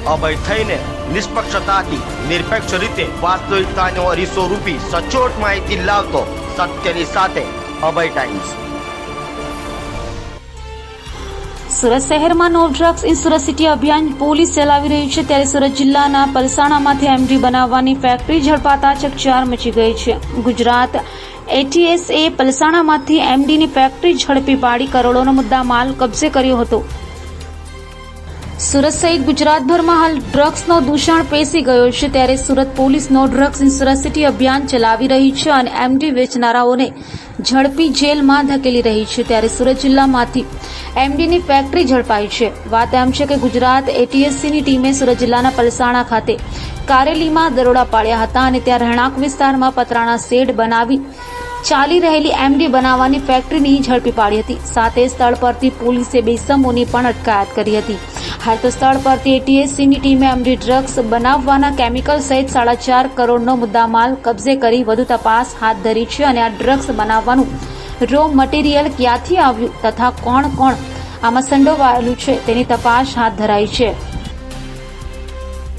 અભય થઈને નિષ્પક્ષતાથી નિરપેક્ષ રીતે વાસ્તવિકતાનો અરીસો રૂપી સચોટ માહિતી લાવતો સત્યની સાથે અભય ટાઈમ્સ। સુરત શહેરમાં no drugs in Surat city અભિયાન પોલીસ ચલાવી રહી છે, ત્યારે સુરત જિલ્લાના પલસાણામાંથી એમડી બનાવવાની ફેક્ટરી ઝડપાતા ચકચાર મચી ગઈ છે। ગુજરાત એટીએસએ પલસાણામાંથી એમડીની ફેક્ટરી ઝડપી પાડી કરોડોનો મુદ્દામાલ કબજે કર્યો હતો। સુરત સહિત ગુજરાતભરમાં હાલ ડ્રગ્સનો દૂષણ પેસી ગયો છે, ત્યારે Surat police no drugs in Surat city અભિયાન ચલાવી રહી છે અને એમડી વેચનારાઓને ઝડપી જેલમાં ધકેલી રહી છે। ત્યારે સુરત જિલ્લામાંથી એમડીની ફેક્ટરી ઝડપાઈ છે। વાત એમ છે કે ગુજરાત એટીએસસીની ટીમે સુરત જિલ્લાના પલસાણા ખાતે કારેલીમાં દરોડા પાડ્યા હતા અને ત્યાં રહેણાંક વિસ્તારમાં પતરાના શેડ બનાવી ચાલી રહેલી એમડી બનાવવાની ફેક્ટરીની ઝડપી પાડી હતી। સાથે સ્થળ પરથી પોલીસે 2 ઇસમોની પણ અટકાયત કરી હતી। હાલ તો સ્થળ પરથી એટીએસસીની ટીમે એમડી ડ્રગ્સ બનાવવાના કેમિકલ સહિત 4.5 કરોડનો મુદ્દામાલ કબજે કરી વધુ તપાસ હાથ ધરી છે અને આ ડ્રગ્સ બનાવવાનું રો મટીરિયલ ક્યાંથી આવ્યું તથા કોણ આમાં સંડોવાયેલું છે તેની તપાસ હાથ ધરાઈ છે।